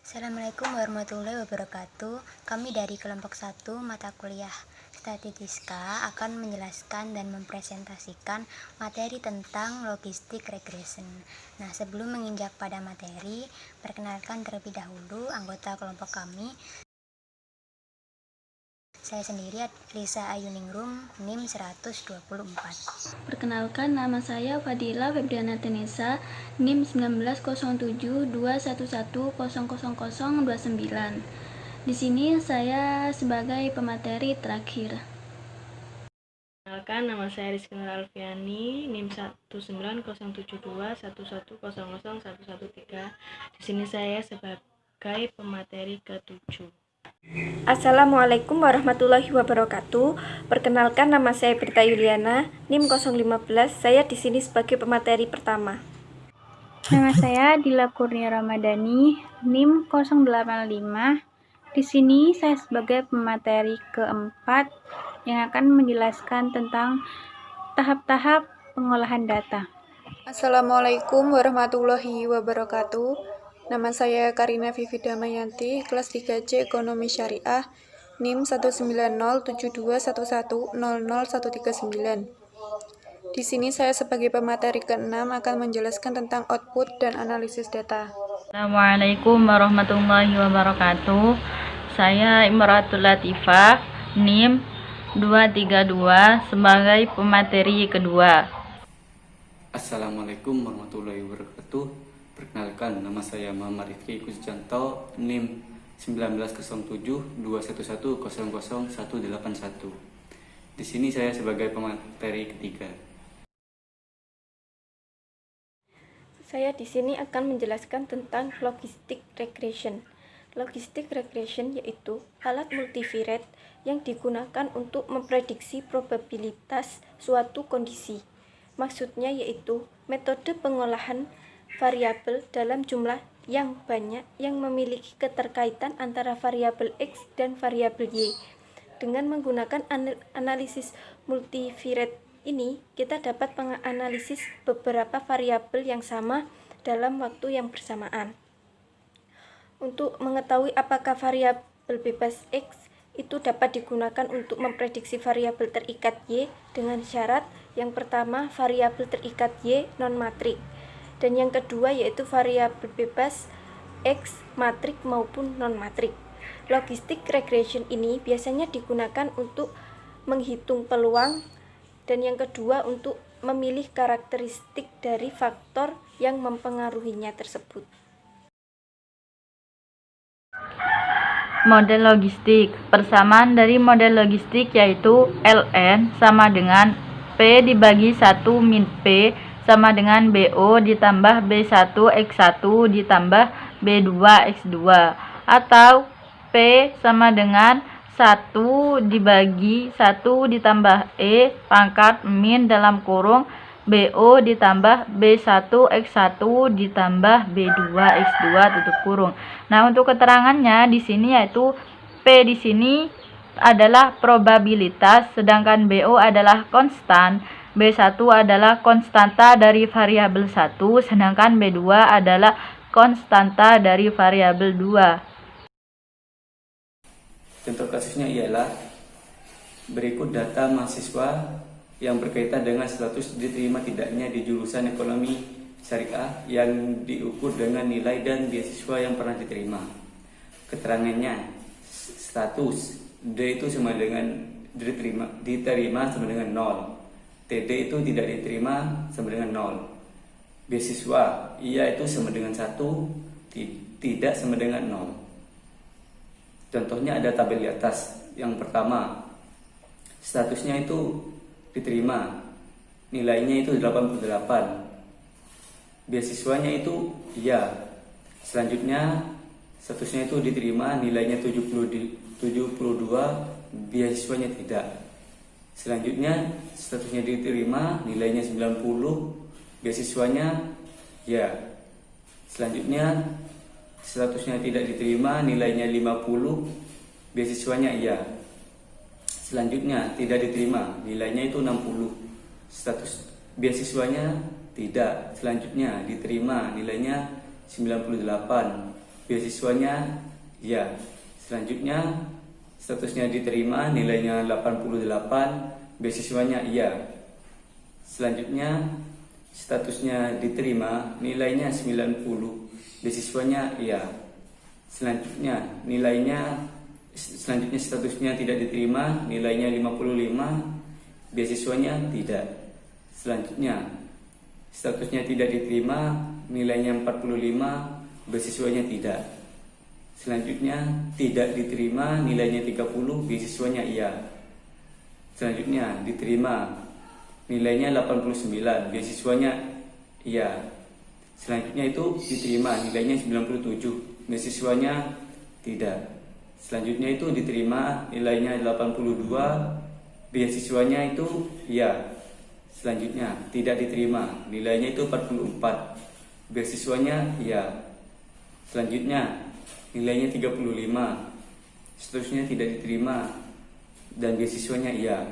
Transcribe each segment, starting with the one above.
Assalamualaikum warahmatullahi wabarakatuh. Kami dari kelompok 1 mata kuliah Statistika akan menjelaskan dan mempresentasikan materi tentang logistik regression. Nah, sebelum menginjak pada materi, perkenalkan terlebih dahulu anggota kelompok kami. Saya sendiri Lisa Ayuningrum, NIM 124. Perkenalkan, nama saya Fadila Febriana Tenesa, NIM 190721100029. Di sini saya sebagai pemateri terakhir. Perkenalkan, nama saya Rizky Nur Alfiani, NIM 1907211000113. Di sini saya sebagai pemateri ke-7. Assalamualaikum warahmatullahi wabarakatuh. Perkenalkan, nama saya Brita Yuliana, NIM 015. Saya di sini sebagai pemateri pertama. Nama saya Dila Kurnia Ramadhani, NIM 085. Di sini saya sebagai pemateri keempat yang akan menjelaskan tentang tahap-tahap pengolahan data. Assalamualaikum warahmatullahi wabarakatuh. Nama saya Karina Vivi Damayanti, kelas 3C Ekonomi Syariah, NIM 1907211000139. Di sini saya sebagai pemateri ke-6 akan menjelaskan tentang output dan analisis data. Assalamualaikum warahmatullahi wabarakatuh. Saya Imratul Latifah, NIM 232 sebagai pemateri kedua. Assalamualaikum warahmatullahi wabarakatuh. Perkenalkan, nama saya Muhammad Rifki Kusjanto, NIM 190721100181. Di sini saya sebagai pemateri ketiga. Saya di sini akan menjelaskan tentang logistik regression. Logistik regression yaitu alat multivariate yang digunakan untuk memprediksi probabilitas suatu kondisi. Maksudnya yaitu metode pengolahan variabel dalam jumlah yang banyak yang memiliki keterkaitan antara variabel X dan variabel Y. Dengan menggunakan analisis multivariate ini, kita dapat menganalisis beberapa variabel yang sama dalam waktu yang bersamaan. Untuk mengetahui apakah variabel bebas X itu dapat digunakan untuk memprediksi variabel terikat Y dengan syarat yang pertama variabel terikat Y non-matrik, dan yang kedua yaitu variabel bebas X matrik maupun non-matrik. Logistik regression ini biasanya digunakan untuk menghitung peluang, dan yang kedua untuk memilih karakteristik dari faktor yang mempengaruhinya tersebut. Model logistik. Persamaan dari model logistik yaitu Ln sama dengan P dibagi 1 min P sama dengan BO ditambah B1 X1 ditambah B2 X2, atau P sama dengan 1 dibagi 1 ditambah E pangkat min dalam kurung BO ditambah B1 X1 ditambah B2 X2 tutup kurung. Nah, untuk keterangannya di sini yaitu P di sini adalah probabilitas, sedangkan BO adalah konstan, B1 adalah konstanta dari variabel 1, sedangkan B2 adalah konstanta dari variabel 2. Contoh kasusnya ialah berikut data mahasiswa yang berkaitan dengan status diterima tidaknya di jurusan ekonomi syariah yang diukur dengan nilai dan beasiswa yang pernah diterima. Keterangannya, status D itu sama dengan diterima sama dengan 0, TD itu tidak diterima sama dengan 0, beasiswa iya itu sama dengan 1, tidak sama dengan 0. Contohnya ada tabel di atas. Yang pertama, statusnya itu diterima, nilainya itu 88, beasiswanya itu iya. Selanjutnya statusnya itu diterima, nilainya 72, beasiswanya tidak. Selanjutnya statusnya diterima, nilainya 90, beasiswanya ya. Selanjutnya statusnya tidak diterima, nilainya 50, beasiswanya iya. Selanjutnya tidak diterima, nilainya itu 60, status beasiswanya tidak. Selanjutnya diterima, nilainya 98, beasiswanya iya. Selanjutnya statusnya diterima, nilainya 88, beasiswanya iya. Selanjutnya statusnya diterima, nilainya 90, beasiswanya iya. Selanjutnya statusnya tidak diterima, nilainya 55, beasiswanya tidak. Selanjutnya statusnya tidak diterima, nilainya 45, beasiswanya tidak. Selanjutnya tidak diterima, nilainya 30, beasiswanya iya. Selanjutnya diterima, nilainya 89, beasiswanya iya. Selanjutnya itu diterima, nilainya 97, beasiswanya tidak. Selanjutnya itu diterima, nilainya 82, beasiswanya itu iya. Selanjutnya tidak diterima, nilainya itu 44, beasiswanya iya. Selanjutnya nilainya 35, statusnya tidak diterima dan beasiswanya iya.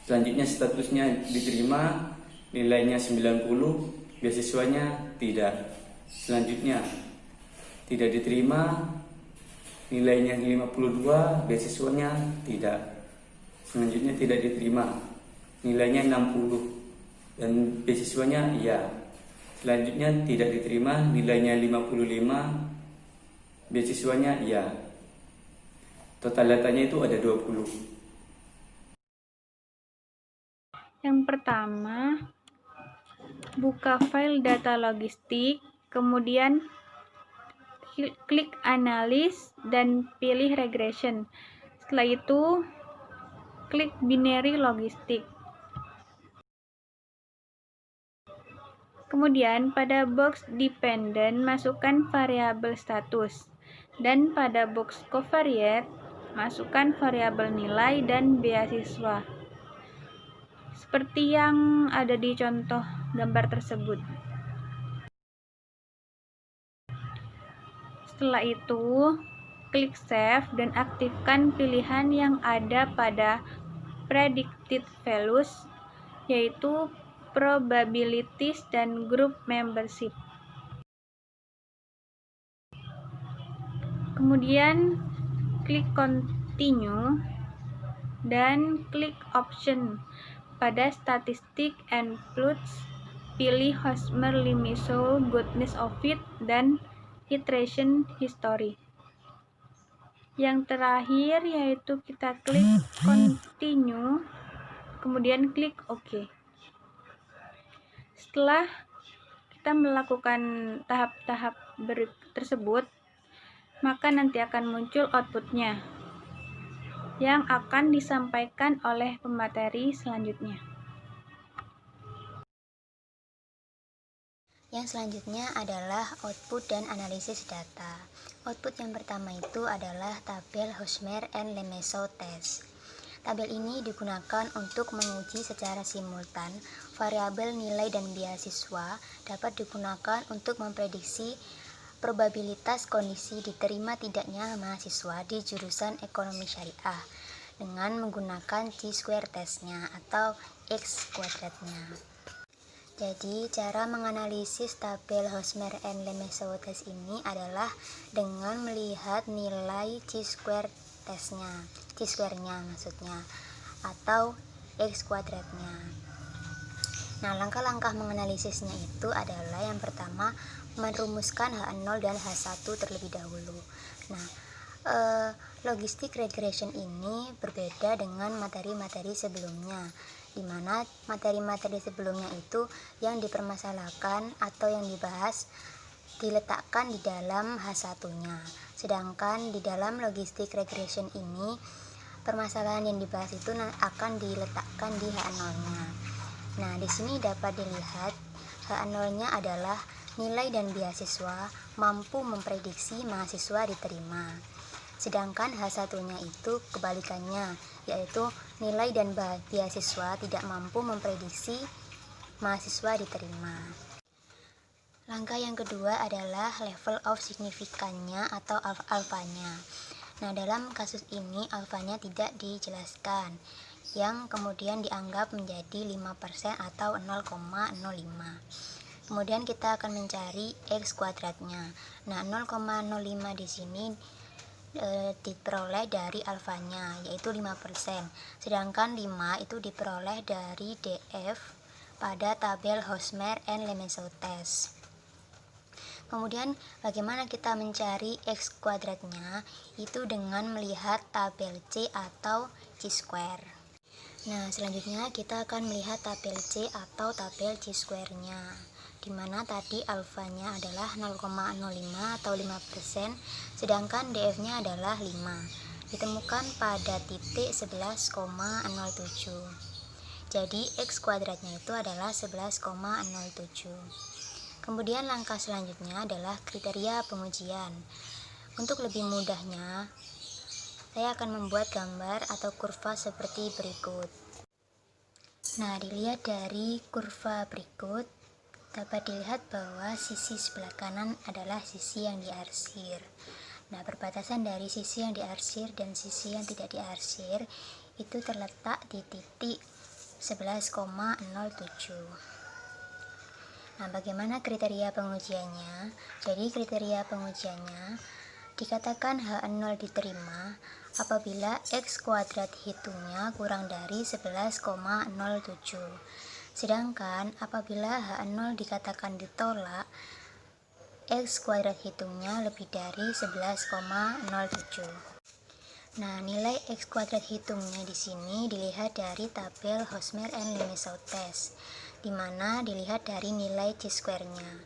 Selanjutnya statusnya diterima, nilainya 90, beasiswanya tidak. Selanjutnya tidak diterima, nilainya 52, beasiswanya tidak. Selanjutnya tidak diterima, nilainya 60 dan beasiswanya iya. Selanjutnya tidak diterima, nilainya 55, beasiswanya iya. Total datanya itu ada 20. Yang pertama, buka file data logistik, kemudian klik analis dan pilih regression. Setelah itu, klik binary logistik. Kemudian pada box dependent masukkan variabel status. Dan pada box covariate masukkan variabel nilai dan beasiswa. Seperti yang ada di contoh gambar tersebut. Setelah itu, klik save dan aktifkan pilihan yang ada pada predicted values, yaitu probabilities dan group membership. Kemudian klik continue dan klik option. Pada statistik and plots, pilih Hosmer Limiso goodness of fit dan iteration history. Yang terakhir yaitu kita klik continue, kemudian klik OK. Setelah kita melakukan tahap-tahap tersebut, maka nanti akan muncul outputnya yang akan disampaikan oleh pemateri selanjutnya. Yang selanjutnya adalah output dan analisis data. Output yang pertama itu adalah tabel Hosmer and Lemieux test. Tabel ini digunakan untuk menguji secara simultan variabel nilai dan beasiswa, dapat digunakan untuk memprediksi probabilitas kondisi diterima tidaknya mahasiswa di jurusan ekonomi syariah dengan menggunakan chi-square testnya atau x kuadratnya. Jadi cara menganalisis tabel Hosmer and Lemieux test ini adalah dengan melihat nilai chi-square testnya, chi-square-nya maksudnya, atau x kuadratnya. Nah, langkah-langkah menganalisisnya itu adalah yang pertama, merumuskan H0 dan H1 terlebih dahulu. Nah, logistic regression ini berbeda dengan materi-materi sebelumnya, di mana materi-materi sebelumnya itu yang dipermasalahkan atau yang dibahas diletakkan di dalam H1-nya. Sedangkan di dalam logistic regression ini, permasalahan yang dibahas itu akan diletakkan di H0-nya. Nah, di sini dapat dilihat H0-nya adalah nilai dan beasiswa mampu memprediksi mahasiswa diterima. Sedangkan H1-nya itu kebalikannya, yaitu nilai dan beasiswa tidak mampu memprediksi mahasiswa diterima. Langkah yang kedua adalah level of signifikannya atau alfanya. Nah, dalam kasus ini alfanya tidak dijelaskan, yang kemudian dianggap menjadi 5% atau 0,05. Kemudian kita akan mencari X kuadratnya. Nah, 0,05 di sini diperoleh dari alfanya, yaitu 5%. Sedangkan 5 itu diperoleh dari DF pada tabel Hosmer and Lemeseau test. Kemudian bagaimana kita mencari X kuadratnya? Itu dengan melihat tabel C atau C-square. Nah, selanjutnya kita akan melihat tabel C atau tabel C-square-nya, di mana tadi alfanya adalah 0,05 atau 5%, sedangkan DF-nya adalah 5. Ditemukan pada titik 11,07. Jadi X kuadratnya itu adalah 11,07. Kemudian langkah selanjutnya adalah kriteria pengujian. Untuk lebih mudahnya, saya akan membuat gambar atau kurva seperti berikut. Nah, dilihat dari kurva berikut, dapat dilihat bahwa sisi sebelah kanan adalah sisi yang diarsir. Nah, perbatasan dari sisi yang diarsir dan sisi yang tidak diarsir itu terletak di titik 11,07. Nah, bagaimana kriteria pengujiannya? Jadi kriteria pengujiannya dikatakan H0 diterima apabila X kuadrat hitungnya kurang dari 11,07. Sedangkan apabila H0 dikatakan ditolak, X kuadrat hitungnya lebih dari 11,07. Nah, nilai X kuadrat hitungnya di sini dilihat dari tabel Hosmer and Lemeseau test, di mana dilihat dari nilai C-square-nya.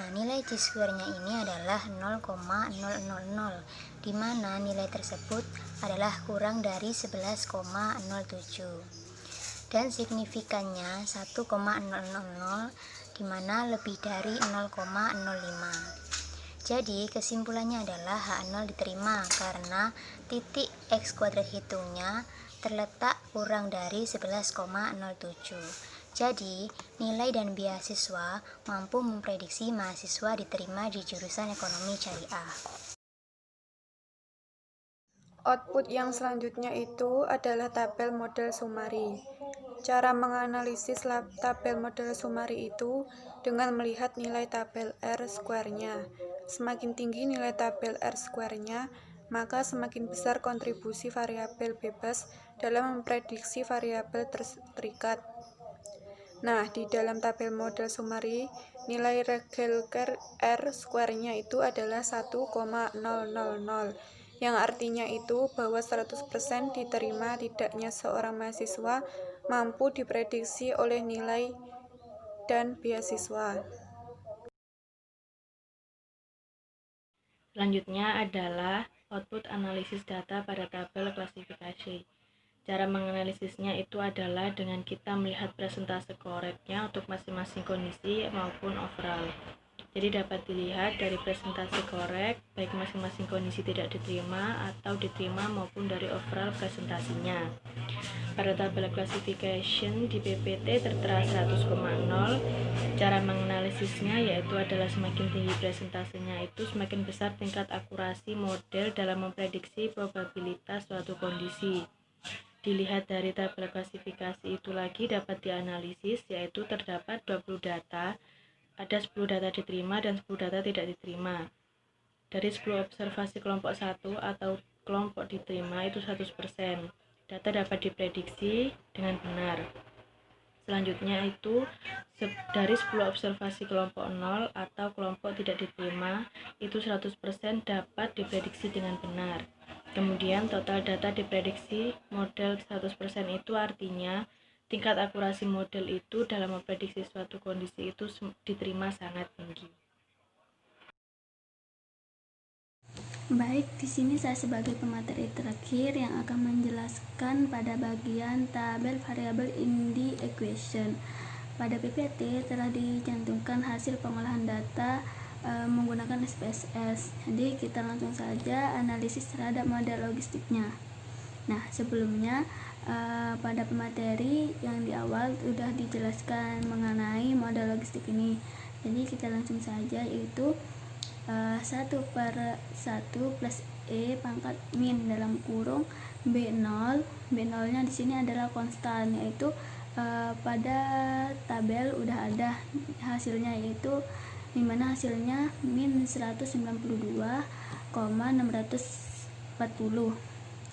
Nah, nilai C-square-nya ini adalah 0,000, di mana nilai tersebut adalah kurang dari 11,07. Dan signifikannya 1,000, di mana lebih dari 0,05. Jadi, kesimpulannya adalah H0 diterima karena titik X kuadrat hitungnya terletak kurang dari 11,07. Jadi, nilai dan beasiswa mampu memprediksi mahasiswa diterima di jurusan ekonomi syariah. Output yang selanjutnya itu adalah tabel model Sumari. Cara menganalisis tabel model Sumari itu dengan melihat nilai tabel R-square-nya. Semakin tinggi nilai tabel R-square-nya, maka semakin besar kontribusi variabel bebas dalam memprediksi variabel terikat. Nah, di dalam tabel model Sumari, nilai Regelker R-square-nya itu adalah 1,000, yang artinya itu bahwa 100% diterima tidaknya seorang mahasiswa mampu diprediksi oleh nilai dan beasiswa. Selanjutnya adalah output analisis data pada tabel klasifikasi. Cara menganalisisnya itu adalah dengan kita melihat presentase koreknya untuk masing-masing kondisi maupun overall. Jadi dapat dilihat dari presentase korek, baik masing-masing kondisi tidak diterima atau diterima maupun dari overall presentasinya. Pada tabel classification di PPT tertera 100,0. Cara menganalisisnya yaitu adalah semakin tinggi presentasenya itu semakin besar tingkat akurasi model dalam memprediksi probabilitas suatu kondisi. Dilihat dari tabel klasifikasi itu lagi dapat dianalisis, yaitu terdapat 20 data, ada 10 data diterima dan 10 data tidak diterima. Dari 10 observasi kelompok 1 atau kelompok diterima itu 100%. Data dapat diprediksi dengan benar. Selanjutnya itu dari 10 observasi kelompok 0 atau kelompok tidak diterima itu 100% dapat diprediksi dengan benar. Kemudian total data diprediksi model 100% itu artinya tingkat akurasi model itu dalam memprediksi suatu kondisi itu diterima sangat tinggi. Baik, di sini saya sebagai pemateri terakhir yang akan menjelaskan pada bagian tabel variabel in the equation. Pada PPT telah dicantumkan hasil pengolahan data menggunakan SPSS. Jadi kita langsung saja analisis terhadap model logistiknya. Nah, sebelumnya pada pemateri yang di awal sudah dijelaskan mengenai model logistik ini. Jadi kita langsung saja, yaitu 1/1 plus E pangkat min dalam kurung B0. B0 nya di sini adalah konstan, yaitu pada tabel udah ada hasilnya, yaitu dimana hasilnya min 192,640,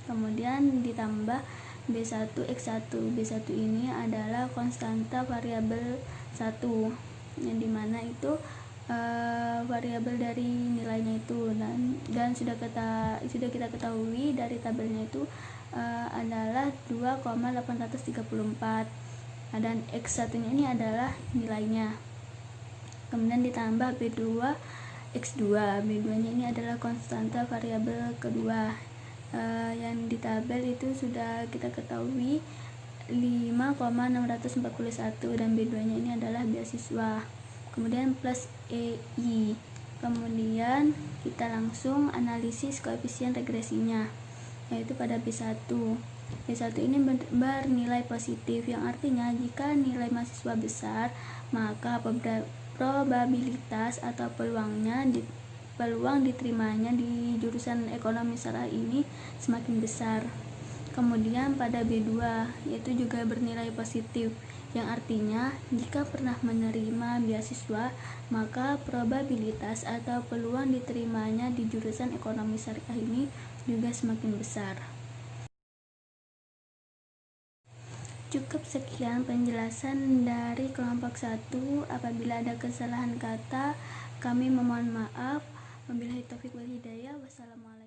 kemudian ditambah B1X1. B1 ini adalah konstanta variabel 1, yang dimana itu variabel dari nilainya itu, dan sudah kita ketahui dari tabelnya itu adalah 2,834, dan X1 nya ini adalah nilainya. Kemudian ditambah B2X2. B2 nya ini adalah konstanta variabel kedua, yang di tabel itu sudah kita ketahui 5,641, dan B2 nya ini adalah beasiswa. Kemudian plus EI. Kemudian kita langsung analisis koefisien regresinya, yaitu pada B1. B1 ini bernilai positif, yang artinya jika nilai mahasiswa besar, maka probabilitas atau peluang diterimanya di jurusan ekonomi syariah ini semakin besar. Kemudian pada B2, yaitu juga bernilai positif, yang artinya jika pernah menerima beasiswa, maka probabilitas atau peluang diterimanya di jurusan ekonomi syariah ini juga semakin besar. Cukup sekian penjelasan dari kelompok 1. Apabila ada kesalahan kata, kami memohon maaf. Wabillahi taufiq wal hidayah. Wassalamualaikum.